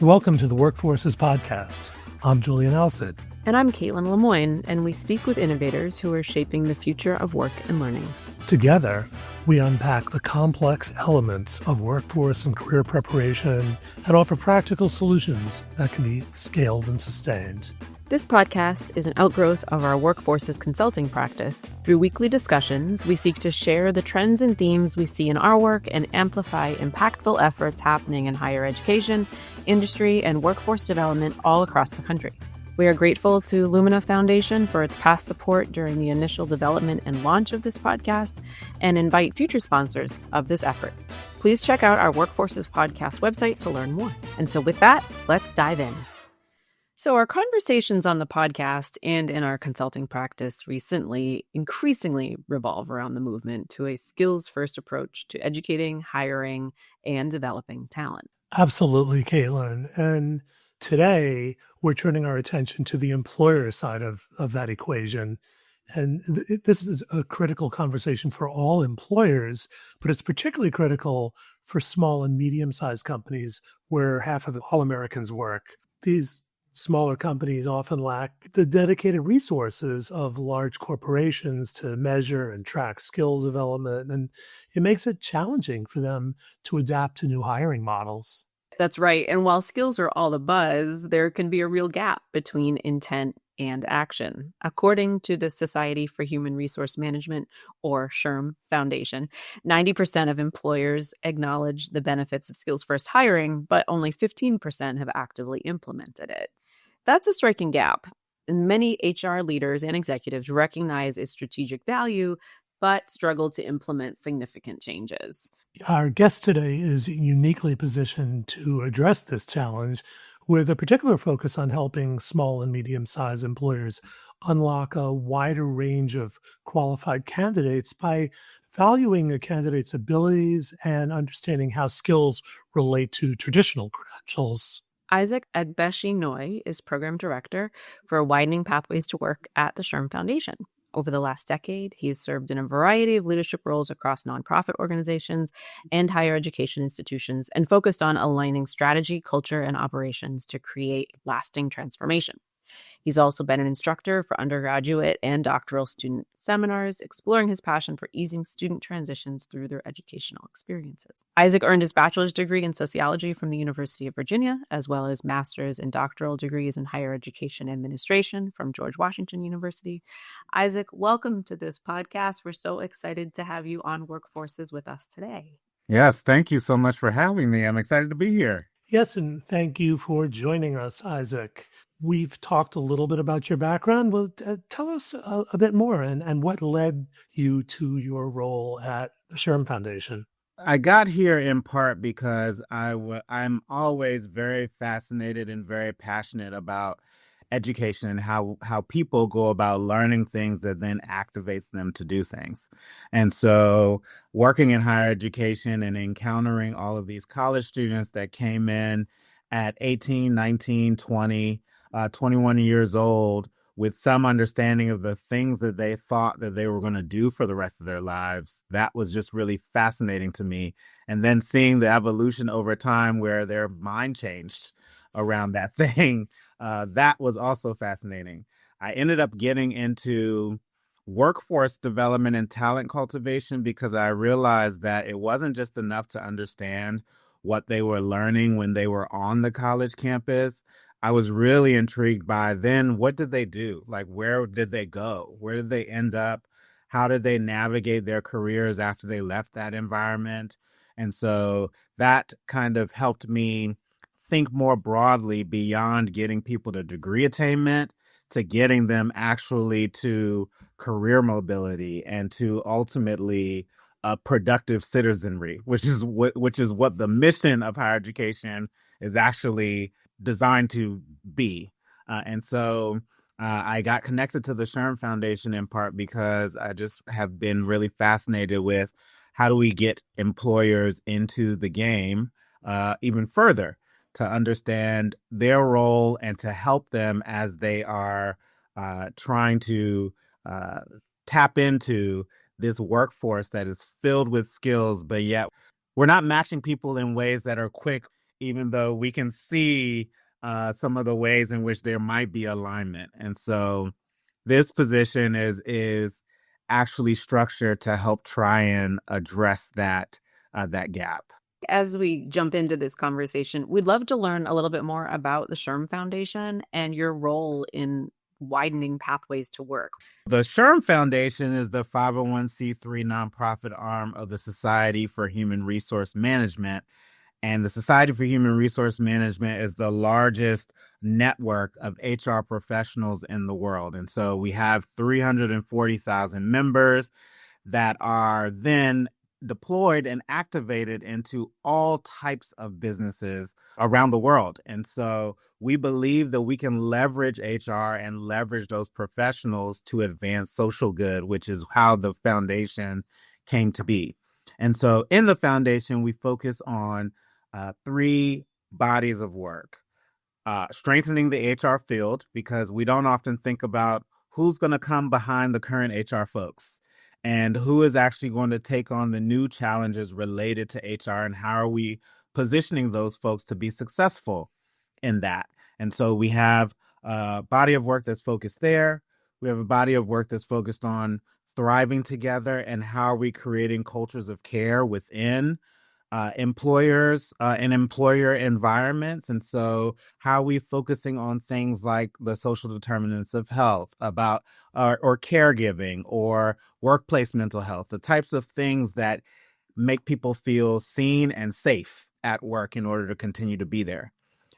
Welcome to the Workforces Podcast. I'm Julian Alsid. And I'm Caitlin Lemoyne, and we speak with innovators who are shaping the future of work and learning. Together, we unpack the complex elements of workforce and career preparation and offer practical solutions that can be scaled and sustained. This podcast is an outgrowth of our Workforces consulting practice. Through weekly discussions, we seek to share the trends and themes we see in our work and amplify impactful efforts happening in higher education, industry, and workforce development all across the country. We are grateful to Lumina Foundation for its past support during the initial development and launch of this podcast and invite future sponsors of this effort. Please check out our Workforces Podcast website to learn more. And so with that, let's dive in. So our conversations on the podcast and in our consulting practice recently increasingly revolve around the movement to a skills-first approach to educating, hiring, and developing talent. Absolutely, Caitlin. And today, we're turning our attention to the employer side of that equation. And this is a critical conversation for all employers, but it's particularly critical for small and medium-sized companies where half of all Americans work. These smaller companies often lack the dedicated resources of large corporations to measure and track skills development, and it makes it challenging for them to adapt to new hiring models. That's right. And while skills are all the buzz, there can be a real gap between intent and action. According to the Society for Human Resource Management, or SHRM Foundation, 90% of employers acknowledge the benefits of skills-first hiring, but only 15% have actively implemented it. That's a striking gap. And many HR leaders and executives recognize its strategic value, but struggle to implement significant changes. Our guest today is uniquely positioned to address this challenge with a particular focus on helping small and medium-sized employers unlock a wider range of qualified candidates by valuing a candidate's abilities and understanding how skills relate to traditional credentials. Agbeshie-Noye is Program Director for Widening Pathways to Work at the SHRM Foundation. Over the last decade, he has served in a variety of leadership roles across nonprofit organizations and higher education institutions and focused on aligning strategy, culture, and operations to create lasting transformation. He's also been an instructor for undergraduate and doctoral student seminars, exploring his passion for easing student transitions through their educational experiences. Isaac earned his bachelor's degree in sociology from the University of Virginia, as well as master's and doctoral degrees in higher education administration from George Washington University. Isaac, welcome to this podcast. We're so excited to have you on Workforces with us today. Yes, thank you so much for having me. I'm excited to be here. Yes, and thank you for joining us, Isaac. We've talked a little bit about your background. Well, tell us a bit more and what led you to your role at the SHRM Foundation. I got here in part because I'm always very fascinated and very passionate about education and how people go about learning things that then activates them to do things. And so working in higher education and encountering all of these college students that came in at 18, 19, 20, 21 years old with some understanding of the things that they thought that they were going to do for the rest of their lives, that was just really fascinating to me. And then seeing the evolution over time where their mind changed around that thing, that was also fascinating. I ended up getting into workforce development and talent cultivation because I realized that it wasn't just enough to understand what they were learning when they were on the college campus. I was really intrigued by then what did they do? Like, where did they go? Where did they end up? How did they navigate their careers after they left that environment? And so that kind of helped me think more broadly beyond getting people to degree attainment to getting them actually to career mobility and to ultimately productive citizenry, which is what the mission of higher education is actually designed to be. And so I got connected to the SHRM Foundation in part because I just have been really fascinated with how do we get employers into the game even further to understand their role and to help them as they are trying to tap into this workforce that is filled with skills, but yet we're not matching people in ways that are quick even though we can see some of the ways in which there might be alignment. And so this position is actually structured to help try and address that gap. As we jump into this conversation, we'd love to learn a little bit more about the SHRM Foundation and your role in widening pathways to work. The SHRM Foundation is the 501c3 nonprofit arm of the Society for Human Resource Management. And the Society for Human Resource Management is the largest network of HR professionals in the world. And so we have 340,000 members that are then deployed and activated into all types of businesses around the world. And so we believe that we can leverage HR and leverage those professionals to advance social good, which is how the foundation came to be. And so in the foundation, we focus on three bodies of work. Strengthening the HR field, because we don't often think about who's going to come behind the current HR folks and who is actually going to take on the new challenges related to HR, and how are we positioning those folks to be successful in that. And so we have a body of work that's focused there. We have a body of work that's focused on thriving together and how are we creating cultures of care within employers and employer environments. And so how are we focusing on things like the social determinants of health, about or caregiving or workplace mental health, the types of things that make people feel seen and safe at work in order to continue to be there.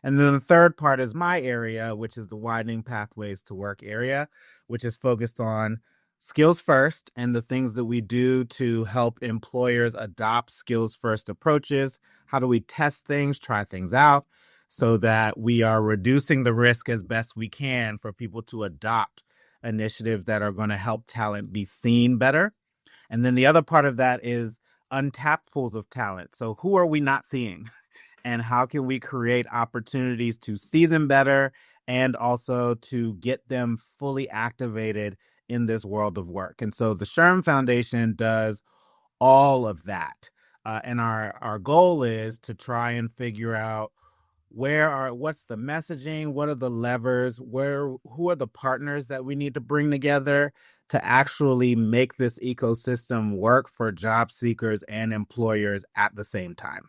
And then the third part is my area, which is the Widening Pathways to Work area, which is focused on skills first and the things that we do to help employers adopt skills first approaches. How do we test things, try things out so that we are reducing the risk as best we can for people to adopt initiatives that are going to help talent be seen better. And then the other part of that is untapped pools of talent. So who are we not seeing? And how can we create opportunities to see them better and also to get them fully activated in this world of work? And so the SHRM Foundation does all of that. And our goal is to try and figure out what's the messaging, what are the levers, who are the partners that we need to bring together to actually make this ecosystem work for job seekers and employers at the same time.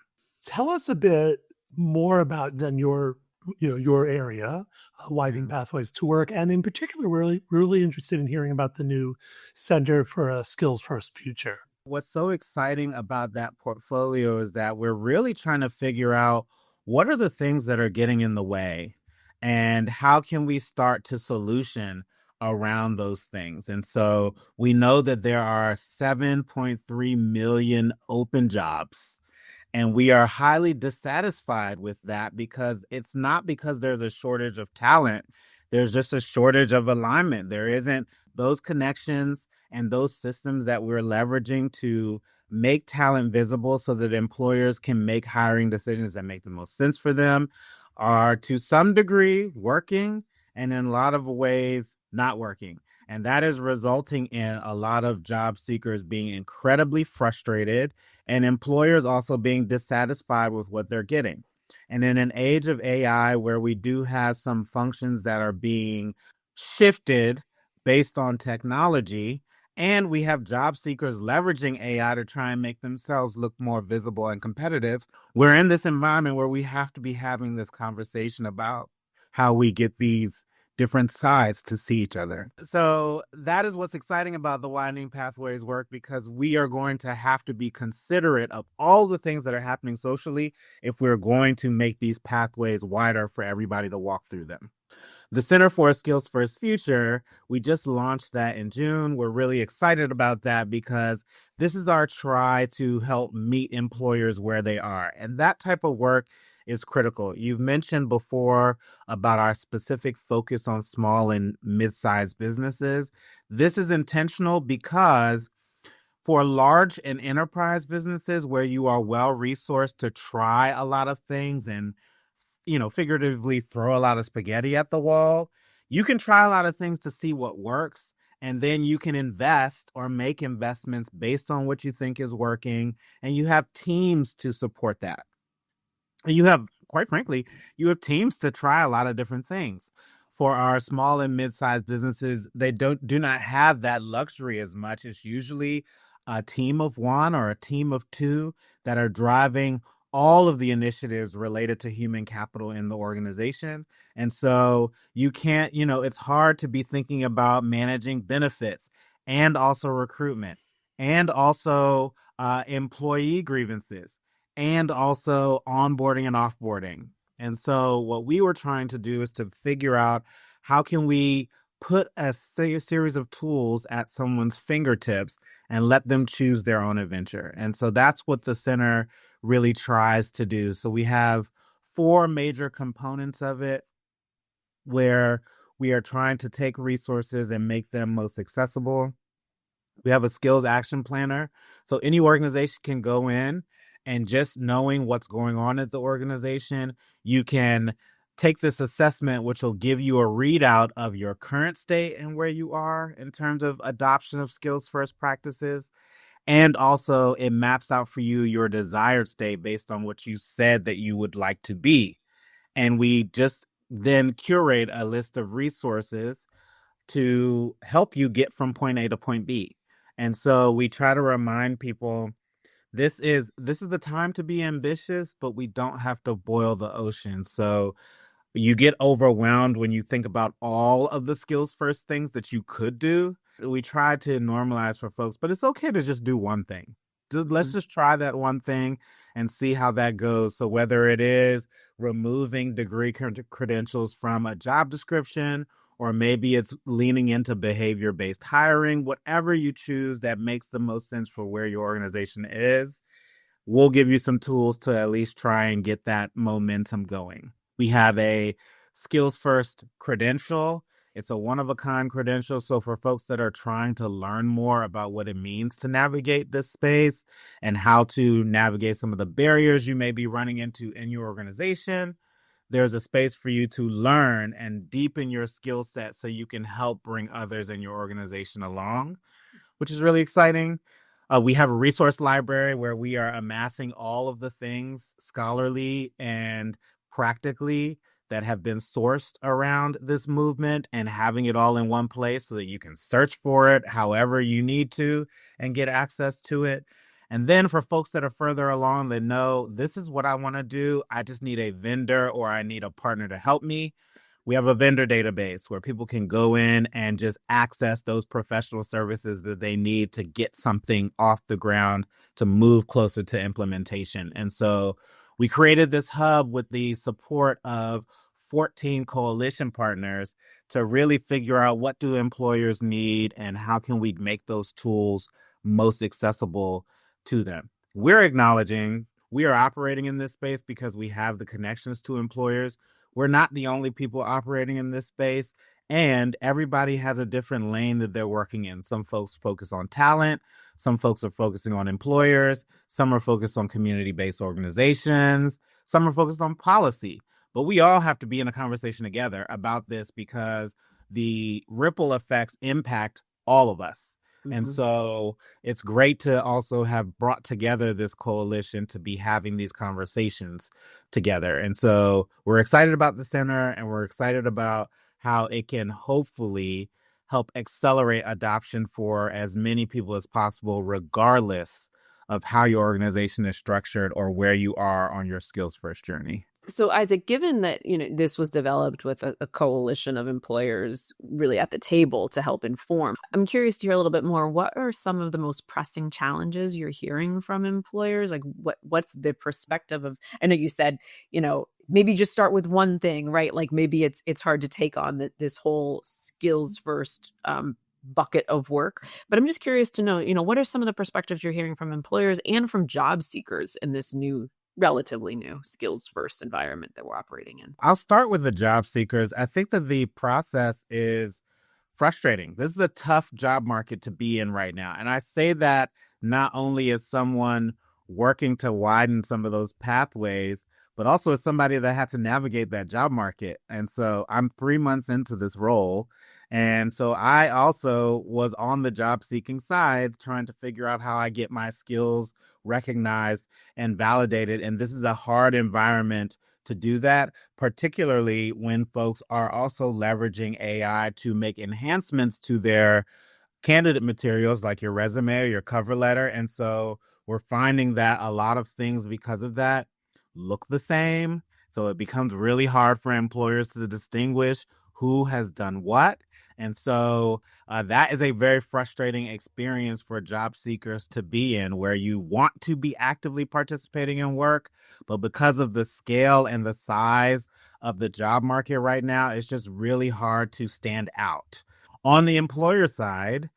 Tell us a bit more about then your area, Widening Pathways to Work, and in particular, we're really interested in hearing about the new Center for a Skills First Future. What's so exciting about that portfolio is that we're really trying to figure out what are the things that are getting in the way and how can we start to solution around those things. And so we know that there are 7.3 million open jobs. And we are highly dissatisfied with that because it's not because there's a shortage of talent. There's just a shortage of alignment. There isn't those connections and those systems that we're leveraging to make talent visible so that employers can make hiring decisions that make the most sense for them are to some degree working and in a lot of ways not working. And that is resulting in a lot of job seekers being incredibly frustrated and employers also being dissatisfied with what they're getting. And in an age of AI where we do have some functions that are being shifted based on technology, and we have job seekers leveraging AI to try and make themselves look more visible and competitive, we're in this environment where we have to be having this conversation about how we get these different sides to see each other. So that is what's exciting about the Widening Pathways work, because we are going to have to be considerate of all the things that are happening socially if we're going to make these pathways wider for everybody to walk through them. The Center for a Skills First Future, we just launched that in June. We're really excited about that because this is our try to help meet employers where they are. And that type of work is critical. You've mentioned before about our specific focus on small and mid-sized businesses. This is intentional because for large and enterprise businesses where you are well-resourced to try a lot of things and figuratively throw a lot of spaghetti at the wall, you can try a lot of things to see what works, and then you can invest or make investments based on what you think is working, and you have teams to support that. You have quite frankly, you have teams to try a lot of different things. For our small and mid-sized businesses, they do not have that luxury as much. It's usually a team of one or a team of two that are driving all of the initiatives related to human capital in the organization. And so you can't, it's hard to be thinking about managing benefits and also recruitment and also employee grievances and also onboarding and offboarding. And so what we were trying to do is to figure out how can we put a series of tools at someone's fingertips and let them choose their own adventure. And so that's what the center really tries to do. So we have four major components of it where we are trying to take resources and make them most accessible. We have a skills action planner. So any organization can go in and just knowing what's going on at the organization, you can take this assessment, which will give you a readout of your current state and where you are in terms of adoption of skills first practices. And also it maps out for you your desired state based on what you said that you would like to be. And we just then curate a list of resources to help you get from point A to point B. And so we try to remind people this is the time to be ambitious, but we don't have to boil the ocean. So you get overwhelmed when you think about all of the skills first things that you could do. We try to normalize for folks, but it's okay to just do one thing. Let's just try that one thing and see how that goes. So whether it is removing degree credentials from a job description, or maybe it's leaning into behavior-based hiring, whatever you choose that makes the most sense for where your organization is, we'll give you some tools to at least try and get that momentum going. We have a skills first credential. It's a one-of-a-kind credential. So for folks that are trying to learn more about what it means to navigate this space and how to navigate some of the barriers you may be running into in your organization, there's a space for you to learn and deepen your skill set so you can help bring others in your organization along, which is really exciting. We have a resource library where we are amassing all of the things scholarly and practically that have been sourced around this movement and having it all in one place so that you can search for it however you need to and get access to it. And then for folks that are further along that know this is what I want to do, I just need a vendor or I need a partner to help me. We have a vendor database where people can go in and just access those professional services that they need to get something off the ground to move closer to implementation. And so we created this hub with the support of 14 coalition partners to really figure out what do employers need and how can we make those tools most accessible to them. We're acknowledging we are operating in this space because we have the connections to employers. We're not the only people operating in this space, and everybody has a different lane that they're working in. Some folks focus on talent. Some folks are focusing on employers. Some are focused on community-based organizations. Some are focused on policy. But we all have to be in a conversation together about this because the ripple effects impact all of us. And so it's great to also have brought together this coalition to be having these conversations together. And so we're excited about the center and we're excited about how it can hopefully help accelerate adoption for as many people as possible, regardless of how your organization is structured or where you are on your skills first journey. So, Isaac, given that this was developed with a coalition of employers really at the table to help inform, I'm curious to hear a little bit more. What are some of the most pressing challenges you're hearing from employers? Like, what's the perspective of? I know you said, maybe just start with one thing, right? Like maybe it's hard to take on this whole skills first bucket of work. But I'm just curious to know, what are some of the perspectives you're hearing from employers and from job seekers in this relatively new skills first environment that we're operating in? I'll start with the job seekers. I think that the process is frustrating. This is a tough job market to be in right now. And I say that not only as someone working to widen some of those pathways, but also as somebody that had to navigate that job market. And so I'm 3 months into this role. And so I also was on the job seeking side, trying to figure out how I get my skills recognized and validated. And this is a hard environment to do that, particularly when folks are also leveraging AI to make enhancements to their candidate materials like your resume or your cover letter. And so we're finding that a lot of things because of that look the same. So it becomes really hard for employers to distinguish who has done what. And so that is a very frustrating experience for job seekers to be in, where you want to be actively participating in work, but because of the scale and the size of the job market right now, it's just really hard to stand out. On the employer side,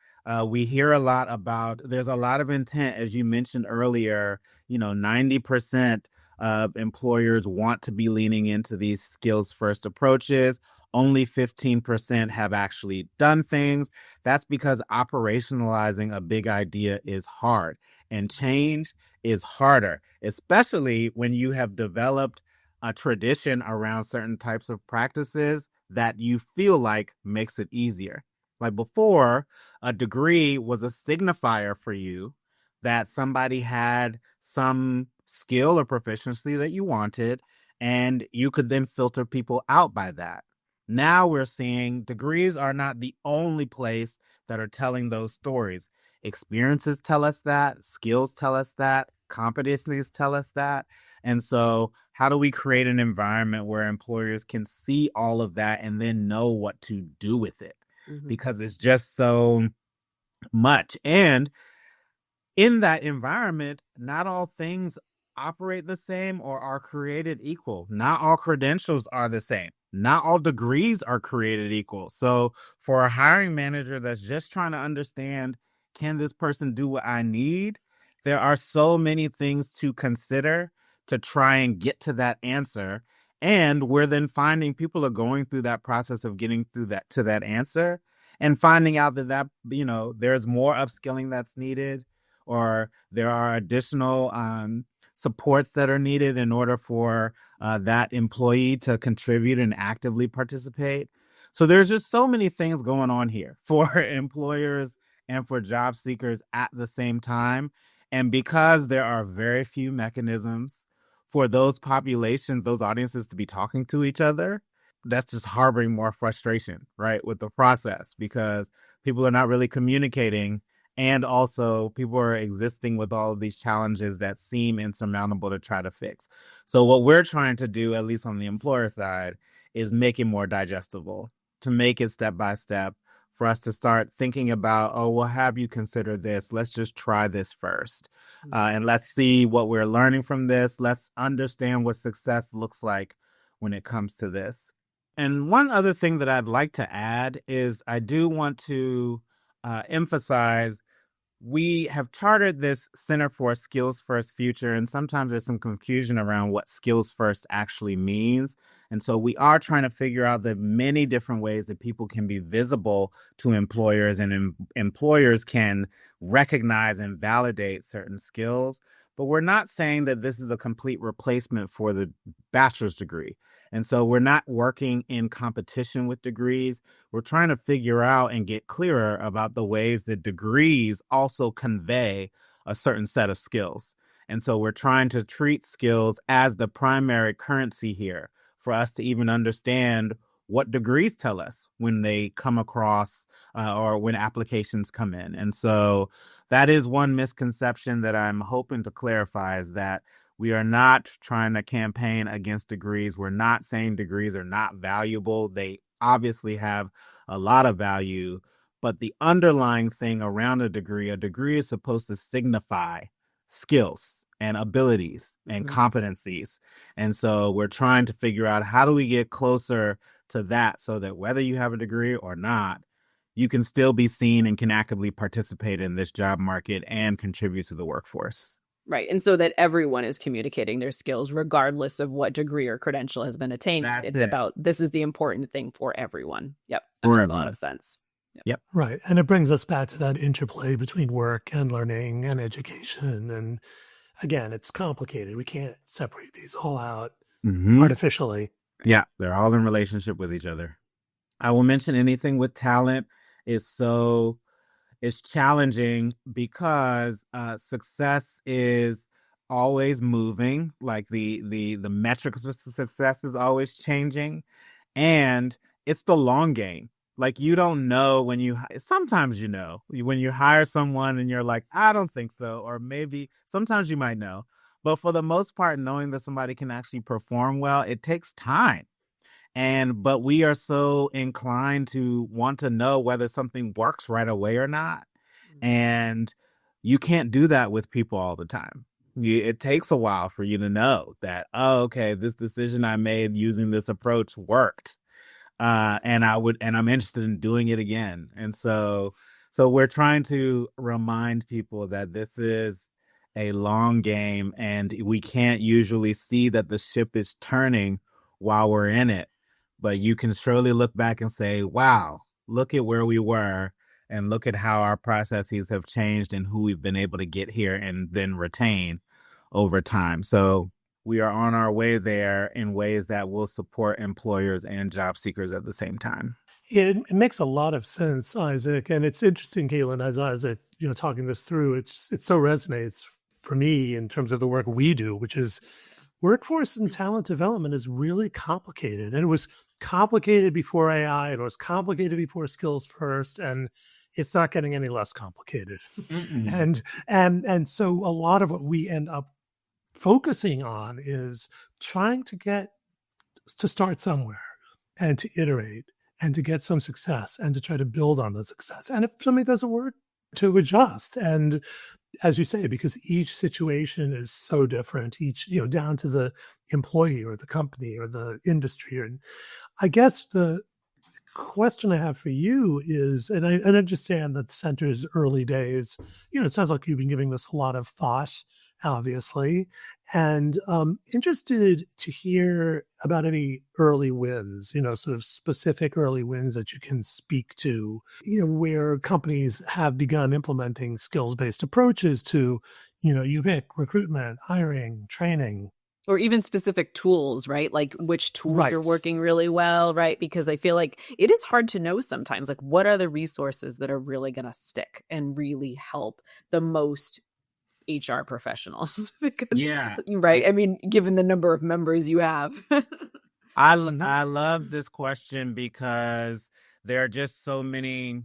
we hear a lot about, there's a lot of intent, as you mentioned earlier, 90% of employers want to be leaning into these skills first approaches. Only 15% have actually done things. That's because operationalizing a big idea is hard, and change is harder, especially when you have developed a tradition around certain types of practices that you feel like makes it easier. Like before, a degree was a signifier for you that somebody had some skill or proficiency that you wanted, and you could then filter people out by that. Now we're seeing degrees are not the only place that are telling those stories. Experiences tell us that, skills tell us that, competencies tell us that. And so, how do we create an environment where employers can see all of that and then know what to do with it? Because it's just so much. And in that environment, not all things operate the same or are created equal. Not all credentials are the same. Not all degrees are created equal. So, for a hiring manager that's just trying to understand, can this person do what I need? There are so many things to consider to try and get to that answer. And we're then finding people are going through that process of getting through that to that answer and finding out that there's more upskilling that's needed, or there are additional supports that are needed in order for that employee to contribute and actively participate. So there's just so many things going on here for employers and for job seekers at the same time. And because there are very few mechanisms for those populations, those audiences to be talking to each other, that's just harboring more frustration, right, with the process, because people are not really communicating. And also, people are existing with all of these challenges that seem insurmountable to try to fix. So what we're trying to do, at least on the employer side, is make it more digestible, to make it step by step, for us to start thinking about, oh, well, have you considered this? Let's just try this first. And let's see what we're learning from this. Let's understand what success looks like when it comes to this. And one other thing that I'd like to add is I do want to emphasize, we have chartered this Center for a Skills First Future, and sometimes there's some confusion around what skills first actually means. And so we are trying to figure out the many different ways that people can be visible to employers, and employers can recognize and validate certain skills. But we're not saying that this is a complete replacement for the bachelor's degree. And so we're not working in competition with degrees. We're trying to figure out and get clearer about the ways that degrees also convey a certain set of skills. And so we're trying to treat skills as the primary currency here for us to even understand what degrees tell us when they come across or when applications come in. And so that is one misconception that I'm hoping to clarify, is that we are not trying to campaign against degrees. We're not saying degrees are not valuable. They obviously have a lot of value, but the underlying thing around a degree is supposed to signify skills and abilities and competencies. And so we're trying to figure out, how do we get closer to that so that whether you have a degree or not, you can still be seen and can actively participate in this job market and contribute to the workforce. Right. And so that everyone is communicating their skills regardless of what degree or credential has been attained. That's It's it. about, this is the important thing for everyone. Yep. That For makes a everyone. lot of sense. Yep. Right. And it brings us back to that interplay between work and learning and education. And again, it's complicated. We can't separate these all out artificially. Yeah, they're all in relationship with each other. I will mention anything with talent is challenging because success is always moving, like the metrics of success is always changing, and it's the long game. Like you don't know when sometimes you know when you hire someone and you're like, I don't think so, or maybe sometimes you might know, but for the most part, knowing that somebody can actually perform well, it takes time. But we are so inclined to want to know whether something works right away or not. And you can't do that with people all the time. It takes a while for you to know that, oh, okay, this decision I made using this approach worked. And I'm interested in doing it again. So we're trying to remind people that this is a long game, and we can't usually see that the ship is turning while we're in it. But you can surely look back and say, wow, look at where we were, and look at how our processes have changed and who we've been able to get here and then retain over time. So we are on our way there in ways that will support employers and job seekers at the same time. It makes a lot of sense, Isaac, and it's interesting, Caitlin, as Isaac, talking this through. It so resonates for me in terms of the work we do, which is workforce and talent development is really complicated, and it was complicated before AI. It was complicated before skills first, and it's not getting any less complicated. And so a lot of what we end up focusing on is trying to start somewhere and to iterate and to get some success and to try to build on the success. And if something doesn't work, to adjust. And as you say, because each situation is so different, each, down to the employee or the company or the industry. And I guess the question I have for you is, and I understand that Center's early days, it sounds like you've been giving this a lot of thought, obviously, and interested to hear about any early wins, sort of specific early wins that you can speak to, where companies have begun implementing skills-based approaches to, you pick recruitment, hiring, training. Or even specific tools, right? Like which tools Right. are working really well, right? Because I feel like it is hard to know sometimes, like what are the resources that are really going to stick and really help the most HR professionals? Because, Yeah. right. I mean, given the number of members you have. I love this question because there are just so many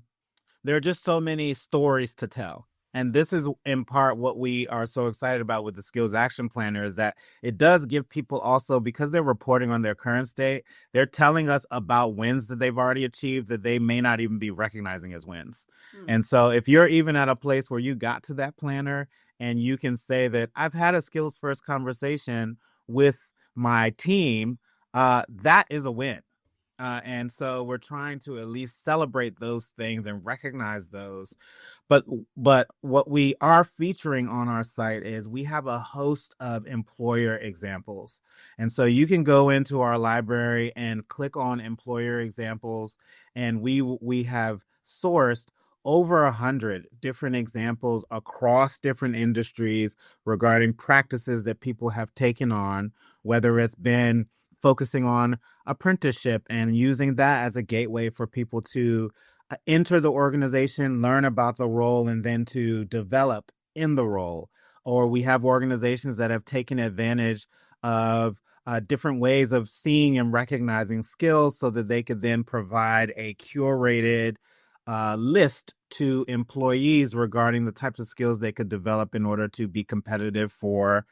stories to tell. And this is in part what we are so excited about with the Skills Action Planner, is that it does give people also, because they're reporting on their current state, they're telling us about wins that they've already achieved that they may not even be recognizing as wins. And so if you're even at a place where you got to that planner and you can say that I've had a skills first conversation with my team, that is a win. And so we're trying to at least celebrate those things and recognize those. But what we are featuring on our site is we have a host of employer examples. And so you can go into our library and click on employer examples, and we have sourced over 100 different examples across different industries regarding practices that people have taken on, whether it's been focusing on apprenticeship and using that as a gateway for people to enter the organization, learn about the role, and then to develop in the role. Or we have organizations that have taken advantage of different ways of seeing and recognizing skills so that they could then provide a curated list to employees regarding the types of skills they could develop in order to be competitive for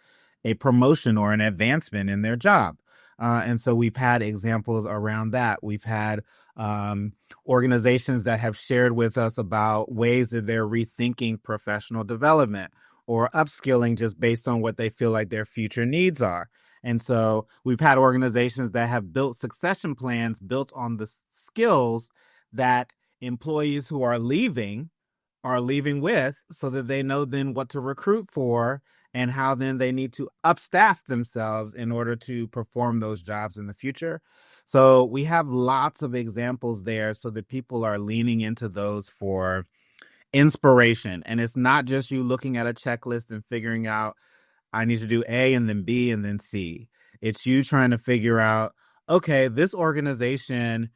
a promotion or an advancement in their job. And so we've had examples around that. We've had organizations that have shared with us about ways that they're rethinking professional development or upskilling just based on what they feel like their future needs are. And so we've had organizations that have built succession plans built on the skills that employees who are leaving with, so that they know then what to recruit for and how then they need to upstaff themselves in order to perform those jobs in the future. So we have lots of examples there so that people are leaning into those for inspiration. And it's not just you looking at a checklist and figuring out, I need to do A and then B and then C. It's you trying to figure out, okay, this organization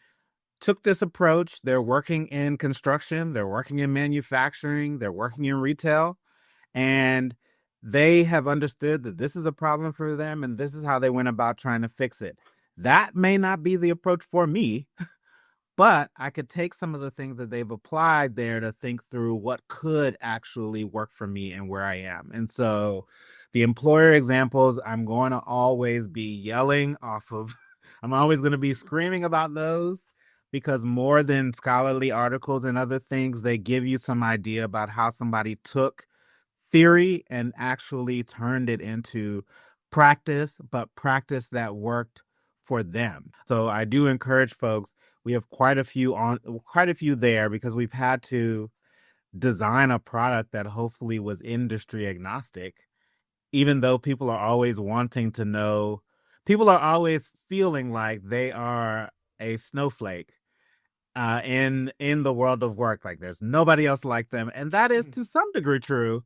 took this approach. They're working in construction, they're working in manufacturing, they're working in retail, and they have understood that this is a problem for them and this is how they went about trying to fix it. That may not be the approach for me, but I could take some of the things that they've applied there to think through what could actually work for me and where I am. And so the employer examples, I'm going to always be yelling off of, I'm always going to be screaming about those because more than scholarly articles and other things, they give you some idea about how somebody took theory and actually turned it into practice, but practice that worked for them. So I do encourage folks, we have quite a few there because we've had to design a product that hopefully was industry agnostic, even though people are always wanting to know, people are always feeling like they are a snowflake in the world of work. Like there's nobody else like them. And that is to some degree true.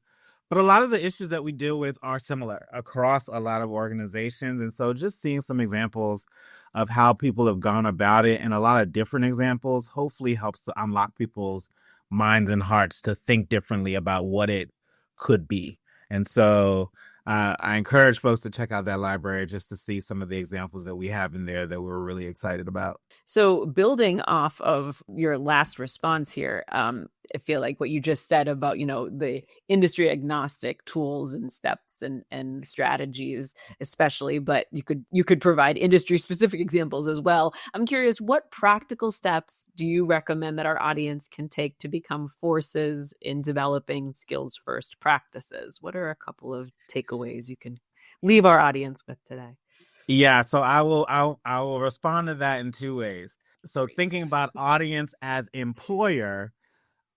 But a lot of the issues that we deal with are similar across a lot of organizations. And so just seeing some examples of how people have gone about it and a lot of different examples hopefully helps to unlock people's minds and hearts to think differently about what it could be. And so I encourage folks to check out that library just to see some of the examples that we have in there that we're really excited about. So, building off of your last response here, I feel like what you just said about, the industry agnostic tools and steps and strategies, especially, but you could provide industry specific examples as well. I'm curious, what practical steps do you recommend that our audience can take to become forces in developing skills first practices? What are a couple of takeaways you can leave our audience with today? Yeah, so I will respond to that in two ways. So thinking about audience as employer,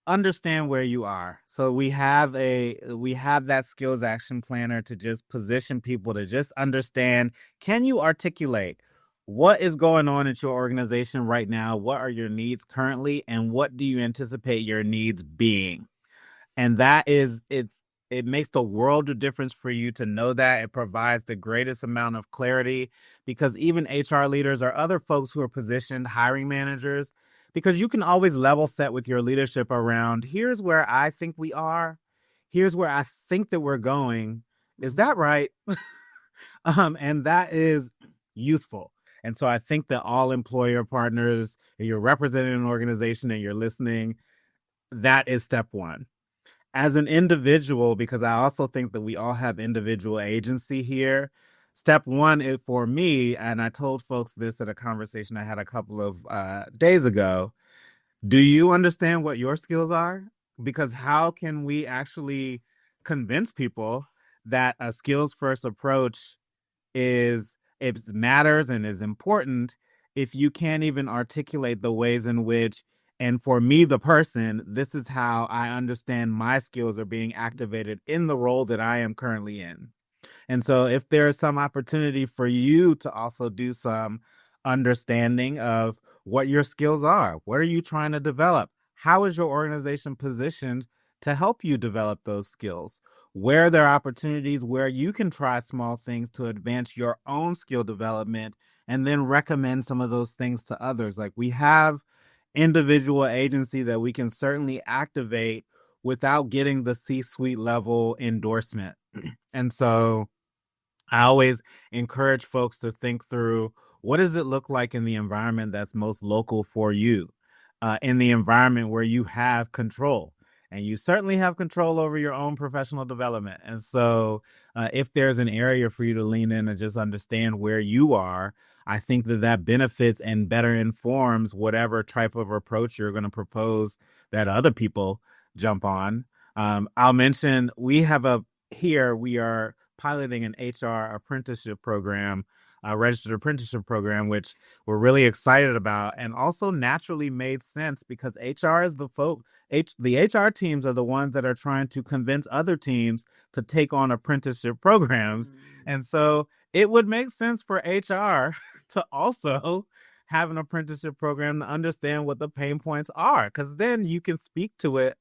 understand where you are. So we have that skills action planner to just position people to just understand, can you articulate what is going on at your organization right now? What are your needs currently and what do you anticipate your needs being? And it makes the world of difference for you to know that. It provides the greatest amount of clarity because even HR leaders or other folks who are positioned, hiring managers, because you can always level set with your leadership around, here's where I think we are, here's where I think that we're going. Is that right? And that is useful. And so I think that all employer partners, if you're representing an organization and you're listening, that is step one. As an individual, because I also think that we all have individual agency here. Step one is for me, and I told folks this at a conversation I had a couple of days ago. Do you understand what your skills are? Because how can we actually convince people that a skills first approach it matters and is important if you can't even articulate the ways in which, and for me the person, this is how I understand my skills are being activated in the role that I am currently in. And so if there is some opportunity for you to also do some understanding of what your skills are, what are you trying to develop? How is your organization positioned to help you develop those skills? Where are there opportunities where you can try small things to advance your own skill development and then recommend some of those things to others? Like we have individual agency that we can certainly activate without getting the C-suite level endorsement. And so I always encourage folks to think through, what does it look like in the environment that's most local for you, in the environment where you have control. And you certainly have control over your own professional development. And so if there's an area for you to lean in and just understand where you are, I think that that benefits and better informs whatever type of approach you're going to propose that other people jump on. I'll mention we are piloting an HR apprenticeship program, a registered apprenticeship program, which we're really excited about and also naturally made sense because HR is the HR teams are the ones that are trying to convince other teams to take on apprenticeship programs. And so it would make sense for HR to also have an apprenticeship program to understand what the pain points are, because then you can speak to it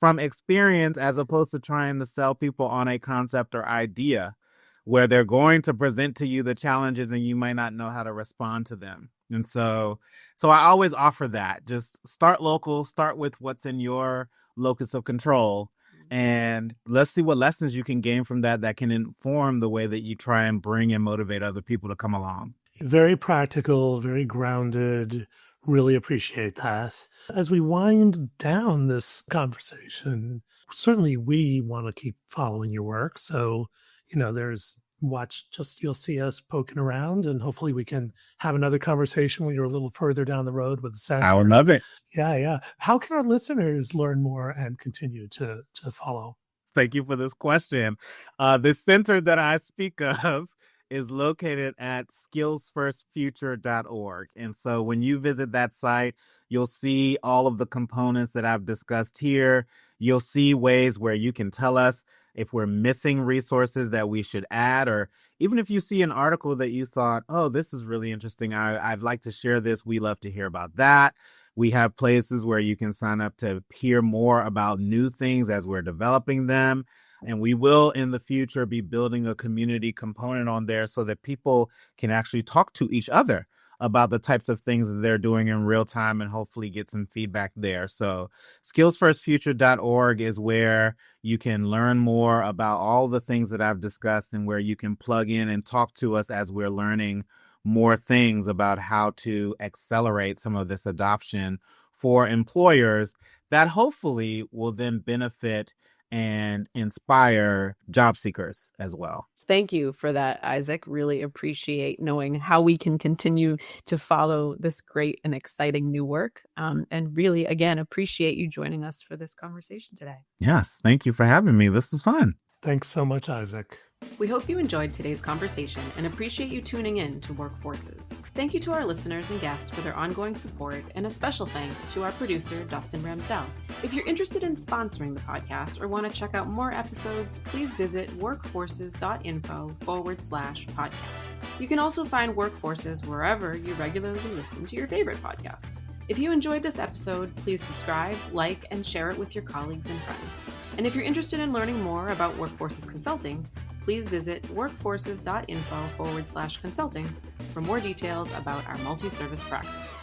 from experience as opposed to trying to sell people on a concept or idea where they're going to present to you the challenges and you might not know how to respond to them. And so I always offer that. Just start local, start with what's in your locus of control, And let's see what lessons you can gain from that can inform the way that you try and bring and motivate other people to come along. Very practical, very grounded. Really appreciate that. As we wind down this conversation, certainly we want to keep following your work. So, you'll see us poking around, and hopefully we can have another conversation when you're a little further down the road with the center. I would love it. Yeah. How can our listeners learn more and continue to follow? Thank you for this question. The center that I speak of is located at skillsfirstfuture.org. And so when you visit that site, you'll see all of the components that I've discussed here. You'll see ways where you can tell us if we're missing resources that we should add, or even if you see an article that you thought, oh, this is really interesting, I'd like to share this. We love to hear about that. We have places where you can sign up to hear more about new things as we're developing them. And we will in the future be building a community component on there so that people can actually talk to each other about the types of things that they're doing in real time and hopefully get some feedback there. So skillsfirstfuture.org is where you can learn more about all the things that I've discussed and where you can plug in and talk to us as we're learning more things about how to accelerate some of this adoption for employers that hopefully will then benefit and inspire job seekers as well. Thank you for that, Isaac. Really appreciate knowing how we can continue to follow this great and exciting new work. And really, again, appreciate you joining us for this conversation today. Yes, thank you for having me. This was fun. Thanks so much, Isaac. We hope you enjoyed today's conversation and appreciate you tuning in to Workforces. Thank you to our listeners and guests for their ongoing support, and a special thanks to our producer, Dustin Ramsdell. If you're interested in sponsoring the podcast or want to check out more episodes, please visit workforces.info/podcast. You can also find Workforces wherever you regularly listen to your favorite podcasts. If you enjoyed this episode, please subscribe, like, and share it with your colleagues and friends. And if you're interested in learning more about Workforces Consulting, please visit workforces.info/consulting for more details about our multi-service practice.